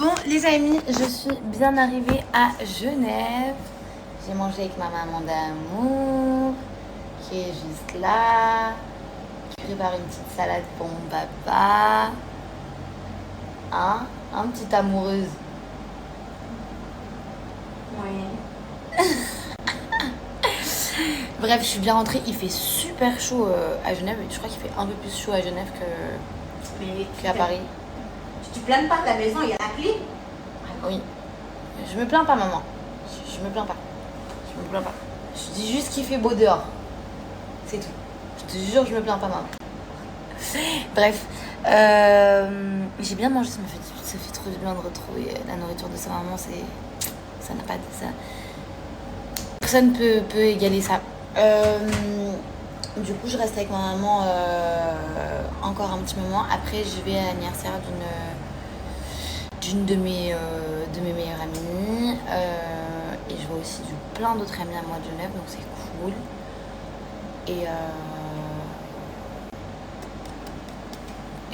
Bon les amis, je suis bien arrivée à Genève. J'ai mangé avec ma maman d'amour qui est juste là. Je prépare une petite salade pour mon papa. Hein? Petite amoureuse. Oui. Bref, je suis bien rentrée. Il fait super chaud à Genève. Je crois qu'il fait un peu plus chaud à Genève qu'à Paris. Tu te plains pas de ta maison, il y a la clim? Oui. Je me plains pas, maman. Je me plains pas. Je me plains pas. Je dis juste qu'il fait beau dehors. C'est tout. Je te jure, je me plains pas, maman. Bref. J'ai bien mangé. Ça fait trop du bien de retrouver la nourriture de sa maman. Ça n'a pas de ça. Personne peut égaler ça. Du coup, je reste avec ma maman encore un petit moment. Après, je vais à l'anniversaire d'une de mes meilleures amies. Et je vois aussi plein d'autres amis à moi de Genève, donc c'est cool. Et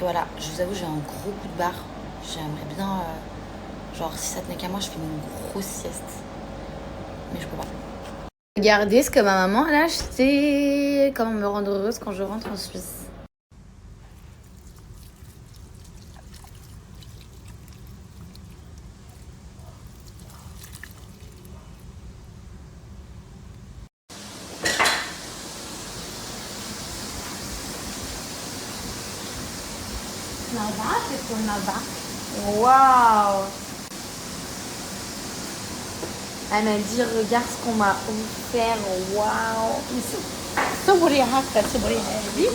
voilà, je vous avoue, j'ai un gros coup de barre. J'aimerais bien, genre, si ça tenait qu'à moi, je fais une grosse sieste. Mais je peux pas. Regardez ce que ma maman a acheté. Comment me rendre heureuse quand je rentre en Suisse. Nava, c'est pour Nava. Waouh! Elle m'a dit, regarde ce qu'on m'a offert. Waouh! Oui,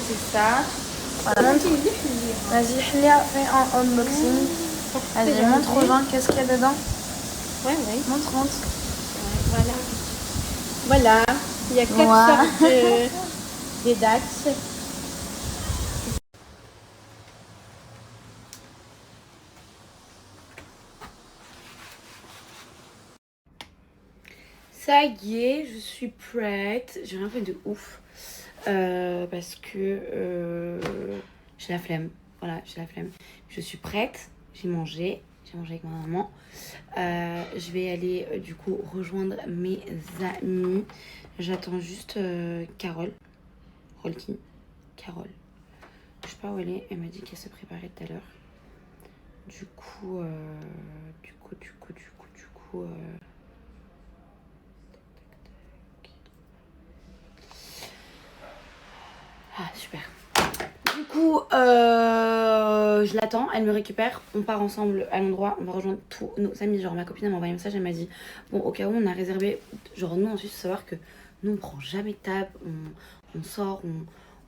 c'est ça. Voilà. Vas-y, fais un unboxing. Vas-y, montre aux gens qu'est-ce qu'il y a dedans. Ouais. Montre. Ouais, voilà. Il y a 4 sortes de dates. Ça y est, je suis prête. J'ai rien fait de ouf. Parce que j'ai la flemme. Voilà, j'ai la flemme. Je suis prête. J'ai mangé avec ma maman. Je vais aller du coup rejoindre mes amis. J'attends juste Carole. Rolkin. Carole. Je sais pas où elle est. Elle m'a dit qu'elle se préparait tout à l'heure. Du coup. Ah, super. Du coup, je l'attends, elle me récupère, on part ensemble à l'endroit, on va rejoindre tous nos amis. Genre, ma copine elle m'a envoyé un message, elle m'a dit bon, au cas où on a réservé, genre, nous ensuite, il faut savoir que nous on prend jamais de table, on sort,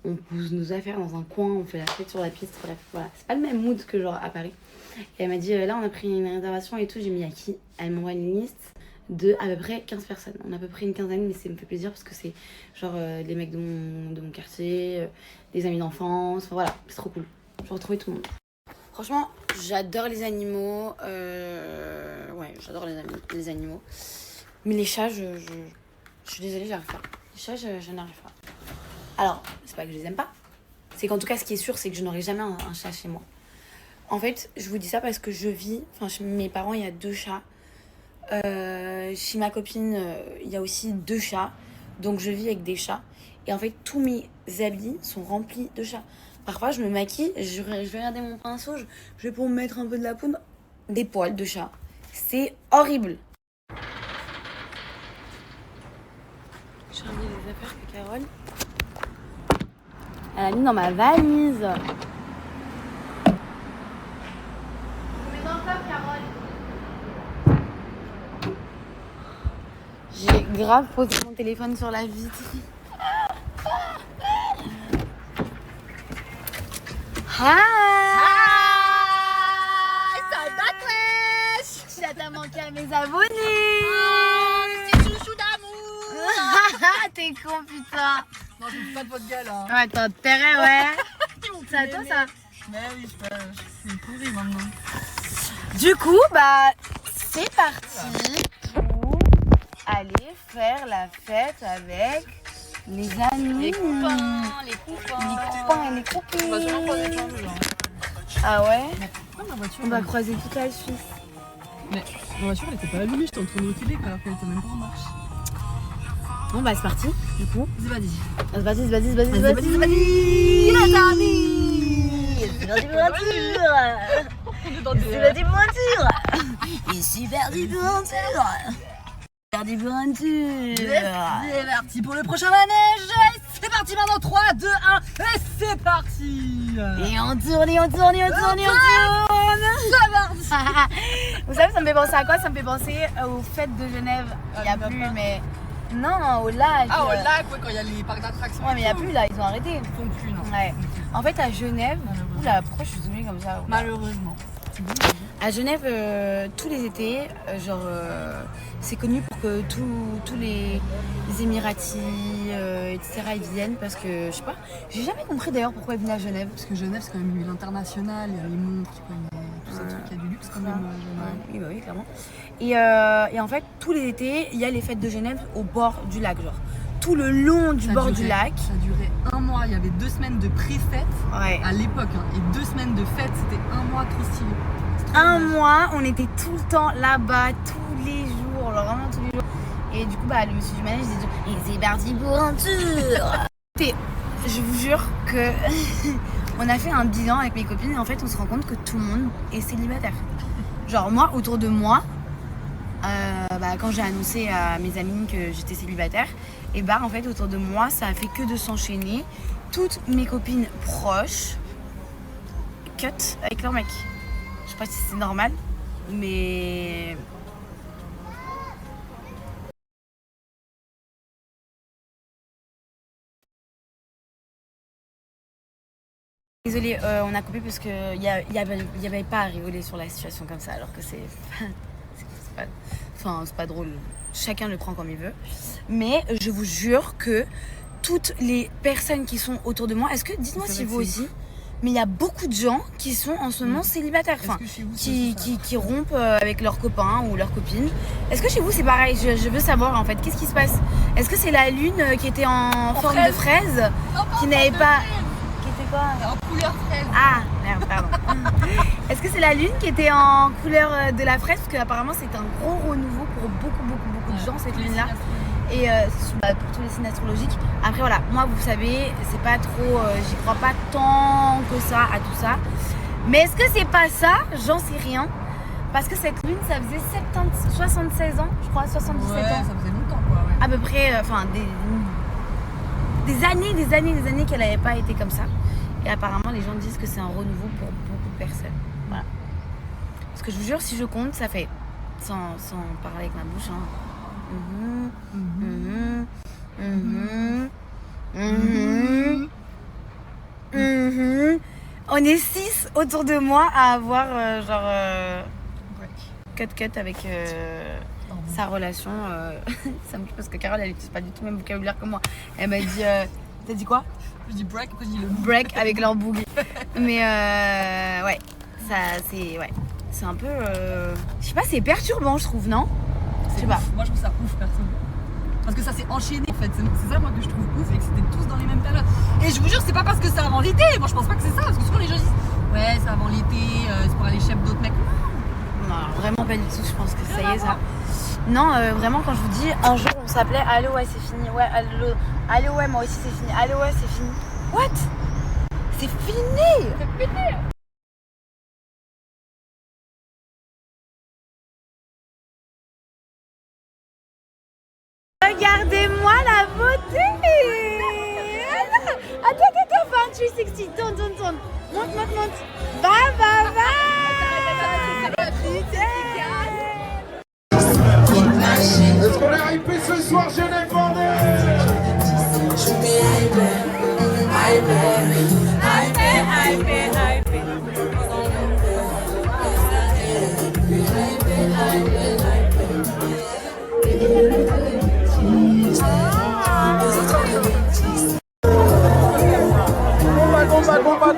on pose nos affaires dans un coin, on fait la fête sur la piste, bref, voilà. C'est pas le même mood que genre à Paris. Et elle m'a dit là, on a pris une réservation et tout, j'ai mis à qui? Elle m'envoie une liste de à peu près 15 personnes. On a à peu près une quinzaine, mais ça me fait plaisir parce que c'est genre les mecs de mon quartier, des amis d'enfance, enfin voilà, c'est trop cool. Je vais retrouver tout le monde. Franchement, j'adore les animaux. Ouais, j'adore les animaux. Mais les chats, je suis désolée, j'arrive pas. Les chats, je n'arrive pas. Alors, c'est pas que je les aime pas. C'est qu'en tout cas, ce qui est sûr, c'est que je n'aurai jamais un chat chez moi. En fait, je vous dis ça parce que chez mes parents, il y a 2 chats. Chez ma copine, il y a aussi 2 chats. Donc je vis avec des chats. Et en fait, tous mes habits sont remplis de chats. Parfois, je me maquille, je vais regarder mon pinceau, je vais pour me mettre un peu de la poudre. Des poils de chat. C'est horrible. J'ai remis les affaires que Carole elle a mis dans ma valise. J'ai grave posé mon téléphone sur la vitre. Hi! Ça va, wesh! Ça t'a manqué à mes abonnés! Oh, c'est chouchou d'amour! T'es con, putain! Non, je ne fais pas de votre gueule, hein. Ouais, t'as intérêt, ouais! C'est à toi, ça? Mais oui, je suis pourrie maintenant. Du coup, bah, c'est parti pour aller faire la fête avec les amis. Les copains et les copines. On va sûrement croiser plein de gens. Ah ouais? On va croiser toute la Suisse. Mais la voiture elle était pas allumée, j'étais en train de reculer alors qu'elle était même pas en marche. Bon bah c'est parti, du coup. Vas-y. C'est parti. Les amis. C'est parti pour un tour. On est dans C'est parti pour un tour. Et c'est parti pour un tour. C'est parti pour un tour. C'est parti pour le prochain manège. C'est parti maintenant, 3, 2, 1, et c'est parti. Et on tourne. C'est parti. Vous savez, ça me fait penser à quoi? Ça me fait penser aux fêtes de Genève. Il n'y a plus, mais... Non, au lac. Ah, au lac, ouais, quand il y a les parcs d'attractions. Ouais, mais il n'y a plus là, ils ont arrêté. Ils font plus, non. Ouais. En fait, à Genève... Oula, pourquoi je suis oubliée comme ça? Malheureusement. À Genève, tous les étés, c'est connu pour que tous les Émiratis, etc. ils viennent parce que, je sais pas, j'ai jamais compris d'ailleurs pourquoi ils venaient à Genève. Parce que Genève, c'est quand même une ville internationale, il y a les montres, tout ça, il y a du luxe quand même. Oui, bah oui, clairement. Et en fait, tous les étés, il y a les fêtes de Genève au bord du lac, genre. Tout le long du bord du lac. Ça durait un mois, il y avait 2 semaines de pré-fête à l'époque, et 2 semaines de fête, c'était un mois trop stylé. Un mois, on était tout le temps là-bas, tous les jours, alors vraiment tous les jours. Et du coup, bah, le monsieur du manège disait « Et c'est parti pour un tour !» Et je vous jure que on a fait un bilan avec mes copines et en fait, on se rend compte que tout le monde est célibataire. Genre moi, autour de moi, quand j'ai annoncé à mes amis que j'étais célibataire, et bah en fait, autour de moi, ça a fait que de s'enchaîner. Toutes mes copines proches cut avec leur mec. Je sais pas si c'est normal, mais... Désolée, on a coupé parce qu'il n'y avait pas à rigoler sur la situation comme ça, alors que c'est pas drôle. Chacun le prend comme il veut. Mais je vous jure que toutes les personnes qui sont autour de moi, dites-moi si vous aussi, mais il y a beaucoup de gens qui sont en ce moment célibataires, enfin, qui rompent avec leurs copains ou leurs copines. Est-ce que chez vous c'est pareil? Je veux savoir en fait, qu'est-ce qui se passe? Est-ce que c'est la lune qui était en forme de fraise, qui n'avait pas... En couleur fraise. Ah, merde, pardon. Est-ce que c'est la lune qui était en couleur de la fraise? Parce qu'apparemment c'est un gros renouveau pour beaucoup de gens cette lune-là. Et pour tous les signes astrologiques. Après voilà, moi vous savez, c'est pas trop, j'y crois pas tant que ça à tout ça. Mais est-ce que c'est pas ça? J'en sais rien. Parce que cette lune, ça faisait 76 ans, je crois, 77 ans. Ça faisait longtemps quoi, ouais. À peu près, des années qu'elle n'avait pas été comme ça. Et apparemment, les gens disent que c'est un renouveau pour beaucoup de personnes. Voilà. Parce que je vous jure, si je compte, ça fait, sans parler avec ma bouche, on est 6 autour de moi à avoir cut avec sa relation. Ça me tue parce que Carole, elle n'utilise pas du tout le même vocabulaire que moi. Elle m'a dit... T'as dit quoi? Je dis break, après je dis le break avec leur boogie. Mais ouais, ça c'est... Ouais. C'est un peu... Je sais pas, c'est perturbant je trouve, non? Je sais pas. Moi je trouve ça ouf personne. Parce que ça s'est enchaîné en fait, c'est ça moi que je trouve ouf et que c'était tous dans les mêmes périodes. Et je vous jure, c'est pas parce que c'est avant l'été, moi je pense pas que c'est ça, parce que souvent les gens disent ouais c'est avant l'été, c'est pour aller chez d'autres mecs. Non, vraiment pas du tout, je pense que ça y est ça. Non, vraiment quand je vous dis, un jour on s'appelait allô ouais c'est fini, ouais allô ouais moi aussi c'est fini, allô ouais c'est fini. What? C'est fini? C'est fini. Regardez-moi la beauté! Attends, 360, tourne. Monte. Va! Est-ce qu'on est hypé ce soir, Genève bordel?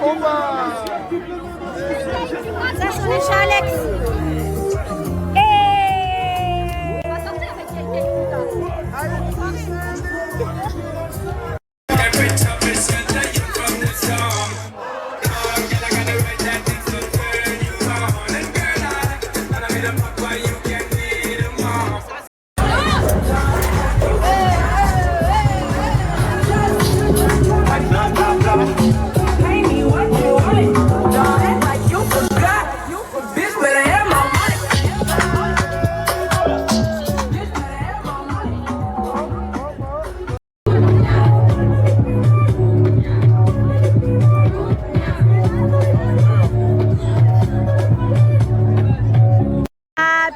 Combat. Ça sonne chez Alex. On va sortir avec quelqu'un plus tard. Allez,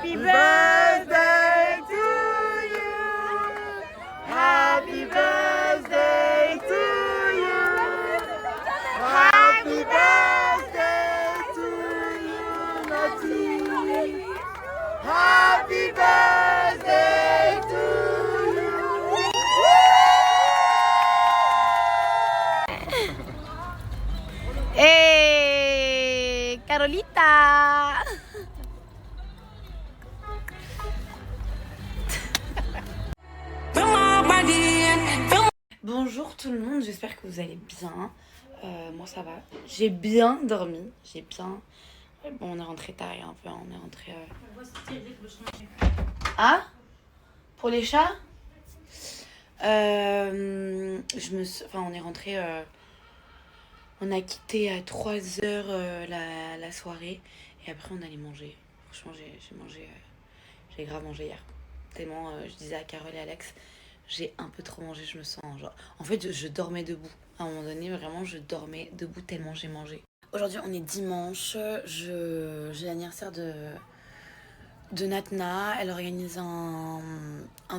Happy birthday to you. Happy birthday to you. Happy birthday to you, Nati. Happy birthday to you. Hey, Carolita. Bonjour tout le monde, j'espère que vous allez bien. Moi ça va, j'ai bien dormi, Bon, on est rentré tard un peu, on est rentré... Ah, pour les chats on est rentré... On a quitté à 3h la soirée et après on allait manger. Franchement, j'ai grave mangé hier. Tellement, je disais à Carole et Alex, j'ai un peu trop mangé, je me sens genre... En fait, je dormais debout. À un moment donné, vraiment, je dormais debout tellement j'ai mangé. Aujourd'hui, on est dimanche. J'ai l'anniversaire de Natna. Elle organise un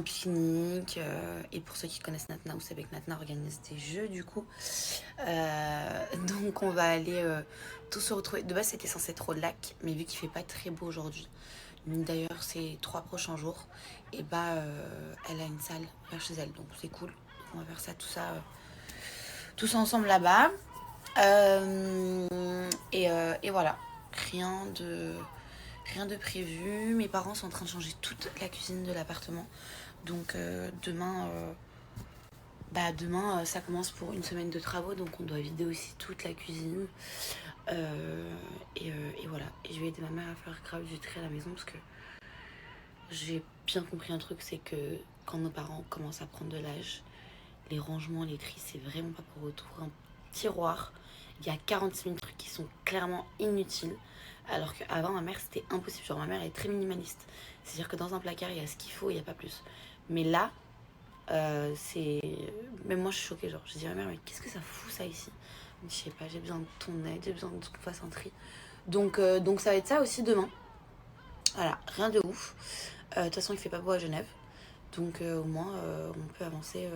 pique-nique. Et pour ceux qui connaissent Natna, vous savez que Natna organise des jeux, du coup. Donc, on va aller tous se retrouver. De base, c'était censé être au lac, mais vu qu'il fait pas très beau aujourd'hui, d'ailleurs, ces 3 prochains jours, et elle a une salle vers chez elle, donc c'est cool. On va faire ça, tous ensemble là-bas. Et voilà, rien de prévu. Mes parents sont en train de changer toute la cuisine de l'appartement. Donc demain, ça commence pour une semaine de travaux. Donc on doit vider aussi toute la cuisine. Et voilà. Et je vais aider ma mère à faire grave du tri à la maison parce que j'ai bien compris un truc, c'est que quand nos parents commencent à prendre de l'âge, les rangements, les tris, c'est vraiment pas pour retrouver un tiroir. Il y a 46 000 trucs qui sont clairement inutiles. Alors qu'avant, ma mère, c'était impossible. Genre, ma mère est très minimaliste. C'est-à-dire que dans un placard, il y a ce qu'il faut, il n'y a pas plus. Mais là, c'est... Même moi, je suis choquée. Genre, je dis à ma mère, mais qu'est-ce que ça fout, ça, ici? Je sais pas, j'ai besoin de ton aide, j'ai besoin qu'on fasse un tri. Donc ça va être ça aussi demain. Voilà, rien de ouf. De toute façon, il fait pas beau à Genève. Donc au moins, on peut avancer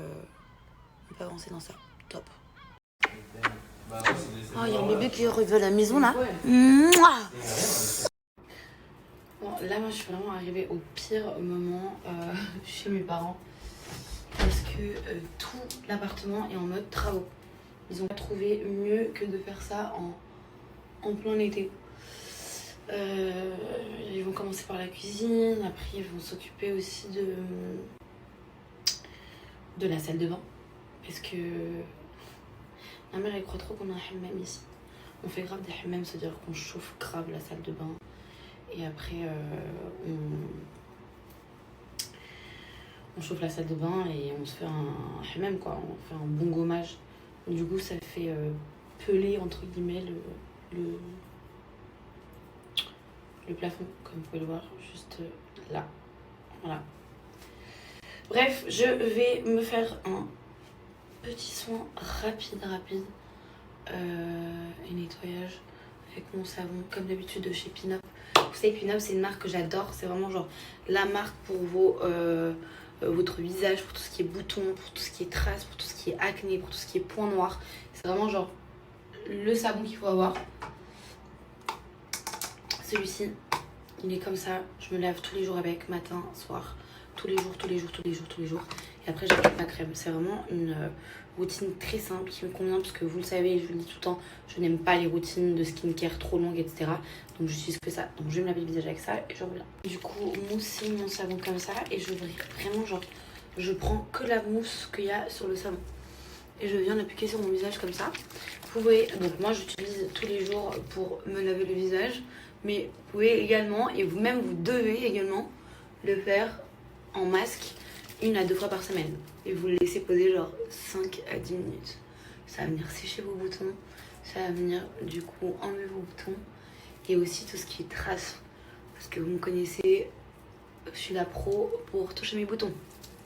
dans ça. Top. Oh, il y a un bébé qui arrive à la maison là. Mouah. Bon, là, moi, je suis vraiment arrivée au pire moment chez mes parents. Parce que tout l'appartement est en mode travaux. Ils ont pas trouvé mieux que de faire ça en plein été. Ils vont commencer par la cuisine, après ils vont s'occuper aussi de la salle de bain. Parce que ma mère elle croit trop qu'on a un hammam ici. On fait grave des hammams, c'est-à-dire qu'on chauffe grave la salle de bain. Et après on chauffe la salle de bain et on se fait un hammam quoi, on fait un bon gommage. Du coup ça fait peler entre guillemets le plafond, comme vous pouvez le voir, juste là. Voilà. Bref, je vais me faire un petit soin rapide et nettoyage avec mon savon, comme d'habitude de chez Pin Up. Vous savez, Pin Up, c'est une marque que j'adore. C'est vraiment genre la marque pour votre visage, pour tout ce qui est boutons, pour tout ce qui est traces, pour tout ce qui est acné, pour tout ce qui est points noirs. C'est vraiment genre le savon qu'il faut avoir. Celui-ci, il est comme ça. Je me lave tous les jours avec, matin, soir, tous les jours. Et après, j'applique ma crème. C'est vraiment une routine très simple qui me convient parce que vous le savez, je vous le dis tout le temps, je n'aime pas les routines de skincare trop longues, etc. Donc, j'utilise que ça. Donc, je vais me laver le visage avec ça et je reviens. Du coup, mousser mon savon comme ça et je vais vraiment, genre, je prends que la mousse qu'il y a sur le savon. Et je viens l'appliquer sur mon visage comme ça. Vous pouvez, donc moi j'utilise tous les jours pour me laver le visage. Mais vous pouvez également, et vous-même vous devez également le faire en masque 1 à 2 fois par semaine. Et vous le laissez poser genre 5 à 10 minutes. Ça va venir sécher vos boutons. Ça va venir du coup enlever vos boutons. Et aussi tout ce qui est traces. Parce que vous me connaissez, je suis la pro pour toucher mes boutons.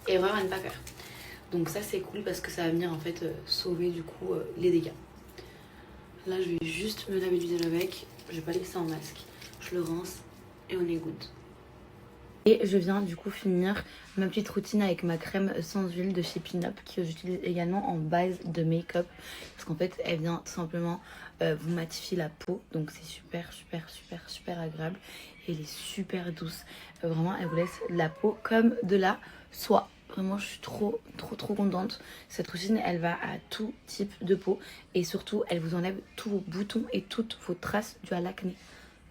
Erreur à ne pas faire. Donc ça c'est cool parce que ça va venir en fait sauver du coup les dégâts. Là je vais juste me laver le visage avec. Je vais pas laisser en masque. Je le rince et on est good. Et je viens du coup finir ma petite routine avec ma crème sans huile de chez Pin Up que j'utilise également en base de make-up parce qu'en fait elle vient tout simplement vous matifier la peau, donc c'est super agréable et elle est super douce. Vraiment elle vous laisse la peau comme de la soie. Vraiment je suis trop contente. Cette routine elle va à tout type de peau et surtout elle vous enlève tous vos boutons et toutes vos traces dues à l'acné.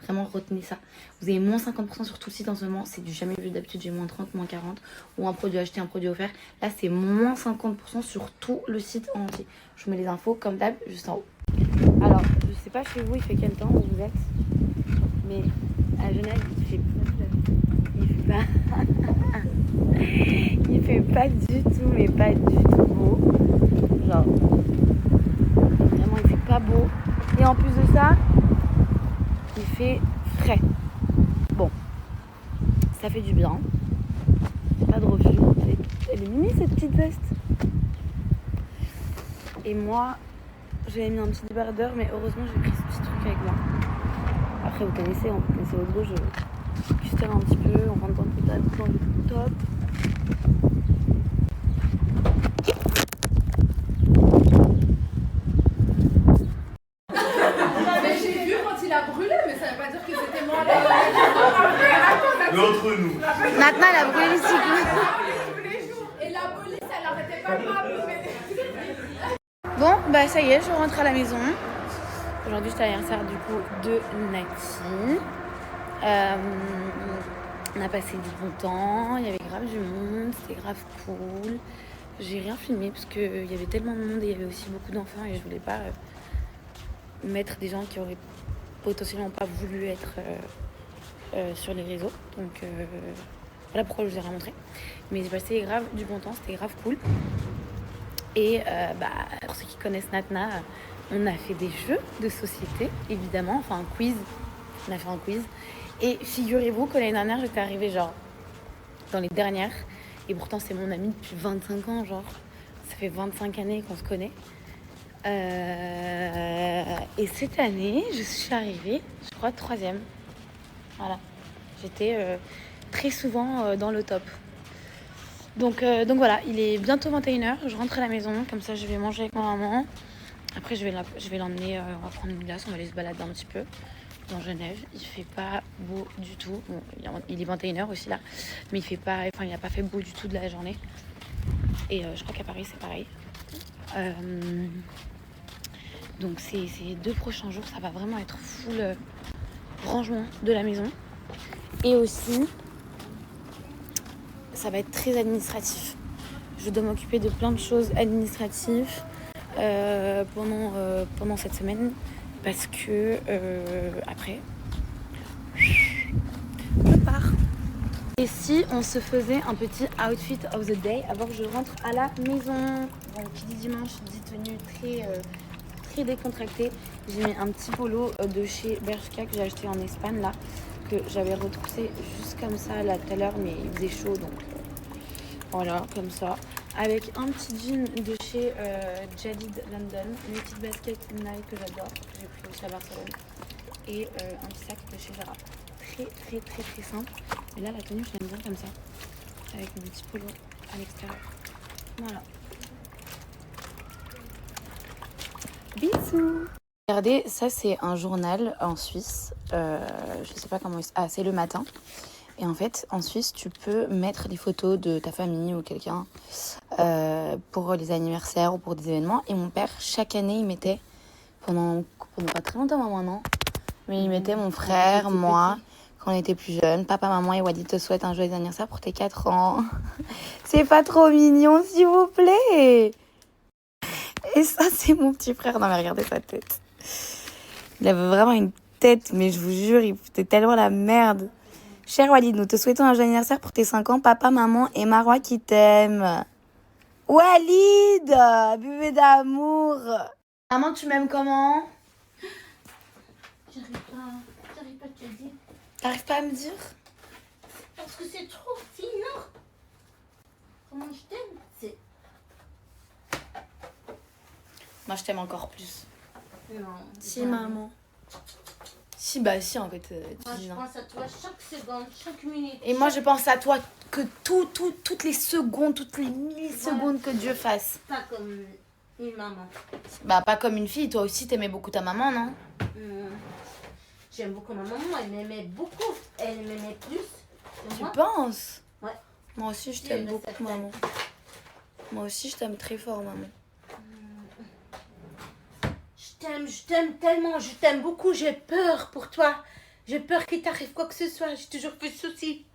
Vraiment retenez ça. Vous avez moins 50% sur tout le site en ce moment. C'est du jamais vu, d'habitude j'ai moins 30, moins 40. Ou un produit acheté, un produit offert. Là c'est moins 50% sur tout le site en entier. Je vous mets les infos comme d'hab juste en haut. Alors je sais pas chez vous il fait quel temps où vous êtes. Mais à Genève il fait pas. Il fait pas du tout, mais pas du tout beau. Genre vraiment il fait pas beau. Et en plus de ça, il fait frais. Bon, ça fait du bien. Pas de refus. Elle est mimi cette petite veste. Et moi, j'avais mis un petit débardeur, mais heureusement j'ai pris ce petit truc avec moi. Après vous connaissez votre go, je custer un petit peu, on rentre dans le top. Mais j'ai vu quand il a brûlé, mais ça veut pas dire que c'était moi. L'entre nous. Natna elle a brûlé les cycles. Et la police, elle arrêtait pas de m'appeler. Bon, bah ça y est, je rentre à la maison. Aujourd'hui, c'est l'anniversaire du coup de Nati. On a passé du bon temps, il y avait grave du monde, c'était grave cool. J'ai rien filmé parce qu'il y avait tellement de monde et il y avait aussi beaucoup d'enfants et je voulais pas mettre des gens qui auraient potentiellement pas voulu être sur les réseaux. Donc voilà pourquoi je vous ai rien montré. Mais j'ai passé grave du bon temps, c'était grave cool. Et pour ceux qui connaissent Natna, on a fait des jeux de société, évidemment, enfin un quiz. On a fait un quiz. Et figurez-vous que l'année dernière, j'étais arrivée genre dans les dernières. Et pourtant, c'est mon amie depuis 25 ans, genre. Ça fait 25 années qu'on se connaît. Et cette année, je suis arrivée, je crois, 3e. Voilà. J'étais très souvent dans le top. Donc voilà, il est bientôt 21h, je rentre à la maison, comme ça je vais manger avec ma maman. Après je vais l'emmener, on va prendre une glace, on va aller se balader un petit peu dans Genève. Il fait pas beau du tout, bon, il est 21h aussi là, mais il n'a pas fait beau du tout de la journée. Et je crois qu'à Paris c'est pareil. Donc ces 2 prochains jours, ça va vraiment être full rangement de la maison. Et aussi, ça va être très administratif. Je dois m'occuper de plein de choses administratives pendant cette semaine parce que après, je pars. Et si on se faisait un petit outfit of the day avant que je rentre à la maison. Bon, qui dit dimanche, dit tenue très décontractée. J'ai mis un petit polo de chez Bershka que j'ai acheté en Espagne là, que j'avais retroussé juste comme ça là tout à l'heure, mais il faisait chaud donc voilà, comme ça. Avec un petit jean de chez Jadid London, une petite basket Nike que j'adore, que j'ai pris aussi à Barcelone, et un petit sac de chez Zara. Très simple. Et là, la tenue, je l'aime bien comme ça, avec mon petit polo à l'extérieur. Voilà. Bisous. Regardez, ça c'est un journal en Suisse. Je sais pas comment il... Ah, c'est Le Matin. Et en fait, en Suisse, tu peux mettre des photos de ta famille ou quelqu'un pour les anniversaires ou pour des événements. Et mon père, chaque année, il mettait, pendant pas très longtemps, maman, non, mais il mettait mon frère, moi, quand on était plus jeunes. Papa, maman et Wadi te souhaitent un joyeux anniversaire pour tes 4 ans. C'est pas trop mignon, s'il vous plaît. Et ça, c'est mon petit frère. Non, mais regardez sa tête. Il avait vraiment une tête, mais je vous jure, il foutait tellement la merde. Cher Walid, nous te souhaitons un joyeux anniversaire pour tes 5 ans. Papa, maman et Marois qui t'aiment. Walid, bébé d'amour. Maman, tu m'aimes comment? J'arrive pas à te le dire. T'arrives pas à me dire? Parce que c'est trop sinon. Comment je t'aime? C'est... Moi, je t'aime encore plus. Non. Si, maman. Si, bah si, en fait, tu Moi, dis je non. pense à toi chaque seconde, chaque minute. Et moi, je pense à toi que toutes les secondes, toutes les millisecondes que Dieu fasse. Pas comme une maman. Bah, pas comme une fille. Toi aussi, t'aimais beaucoup ta maman, non? J'aime beaucoup ma maman, elle m'aimait beaucoup. Elle m'aimait plus que Tu moi. penses? Ouais. Moi aussi, je Dieu t'aime le beaucoup, sait. maman. Moi aussi, je t'aime très fort, maman. Je t'aime tellement, je t'aime beaucoup, j'ai peur pour toi. J'ai peur qu'il t'arrive quoi que ce soit, j'ai toujours fait de soucis.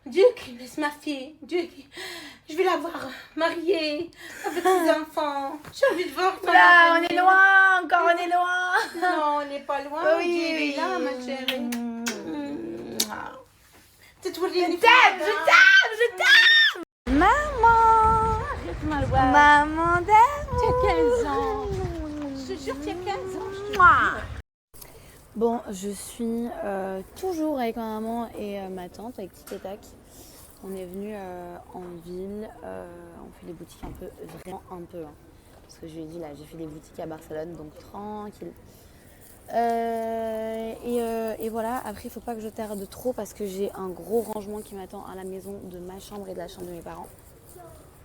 Dieu qui laisse ma fille, Dieu qui... Je vais la voir mariée, avec ses enfants. J'ai envie de voir ton Là, on avenir. est loin, encore on est loin. Non, on n'est pas loin, Oui, Dieu il oui. est là, ma chérie. C'est toi, Je t'aime. Maman. Maman d'amour. Tu as 15 ans. Je te jure, tu as 15 ans. Je te Mouah. Bon, je suis toujours avec ma maman et ma tante, avec Tic et Tac. On est venu en ville, on fait des boutiques un peu, vraiment un peu. Hein. Parce que je lui ai dit, là, j'ai fait des boutiques à Barcelone, donc tranquille. Et voilà, après, il faut pas que je tarde trop parce que j'ai un gros rangement qui m'attend à la maison de ma chambre et de la chambre de mes parents.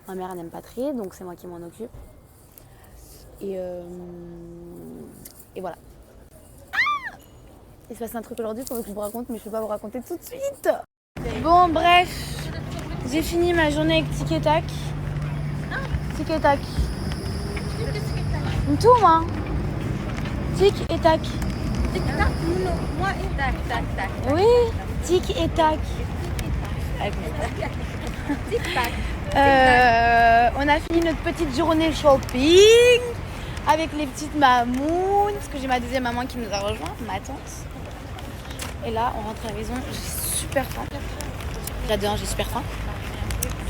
Ma mère, elle n'aime pas trier, donc c'est moi qui m'en occupe. Et voilà. Il se passe un truc aujourd'hui qu'il faut que je vous raconte, mais je ne peux pas vous raconter tout de suite. Bon, bref, j'ai fini ma journée avec Tic et Tac. Tic et Tac. Tout, moi. Tic et Tac. Moi et tac, tac, tac. Oui, Tic et Tac. Tic-tac. On a fini notre petite journée shopping avec les petites mamounes, parce que j'ai ma deuxième maman qui nous a rejoint, ma tante. Et là, on rentre à la maison, j'ai super faim. Déjà de 1, j'ai super faim.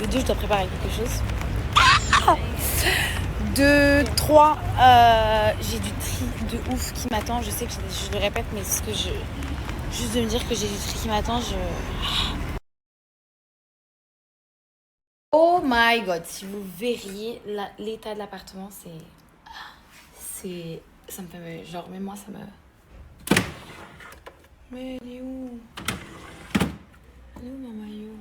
De 2, je dois préparer quelque chose. De 3, j'ai du tri de ouf qui m'attend. Je sais que je le répète, mais c'est ce que juste de me dire que j'ai du tri qui m'attend, Oh my god, si vous verriez l'état de l'appartement, ça me fait genre, même moi ça me... Mais elle est où? Elle est où ma maillot?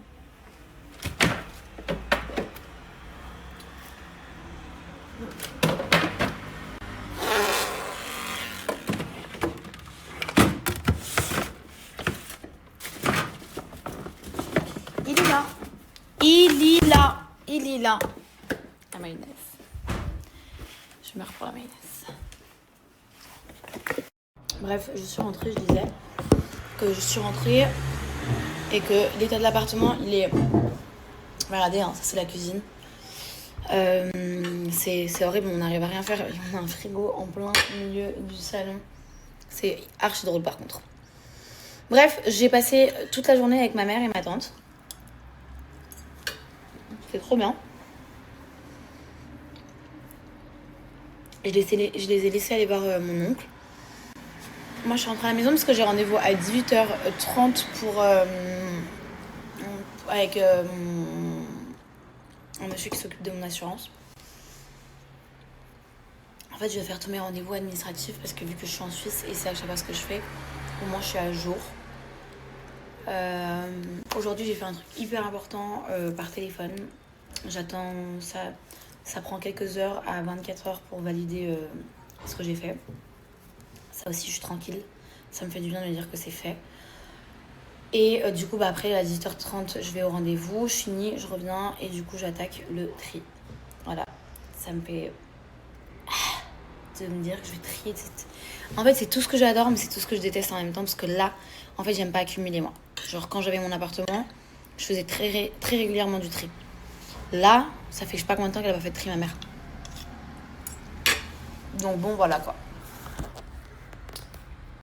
Il est là. Il est là. Il est là. La mayonnaise. Je meurs pour la mayonnaise. Bref, je suis rentrée, je disais que je suis rentrée et que l'état de l'appartement, il est... Regardez, hein, ça c'est la cuisine. C'est horrible, on n'arrive à rien faire. On a un frigo en plein milieu du salon. C'est archi drôle par contre. Bref, j'ai passé toute la journée avec ma mère et ma tante. C'est trop bien. Et je les ai laissés aller voir mon oncle. Moi, je suis rentrée à la maison parce que j'ai rendez-vous à 18h30 pour avec un monsieur qui s'occupe de mon assurance. En fait, je vais faire tous mes rendez-vous administratifs parce que vu que je suis en Suisse et c'est à chaque fois ce que je fais, au moins je suis à jour. Aujourd'hui, j'ai fait un truc hyper important par téléphone. J'attends ça. Ça prend quelques heures à 24 heures pour valider ce que j'ai fait. Ça aussi, je suis tranquille. Ça me fait du bien de me dire que c'est fait. Et du coup, après, à 18h30, je vais au rendez-vous. Je finis, je reviens et du coup, j'attaque le tri. Voilà. Ça me fait... de me dire que je vais trier. En fait, c'est tout ce que j'adore, mais c'est tout ce que je déteste en même temps. Parce que là, en fait, j'aime pas accumuler, moi. Genre, quand j'avais mon appartement, je faisais très régulièrement du tri. Là, ça fait je sais pas combien de temps qu'elle a pas fait de tri, ma mère. Donc bon, voilà quoi.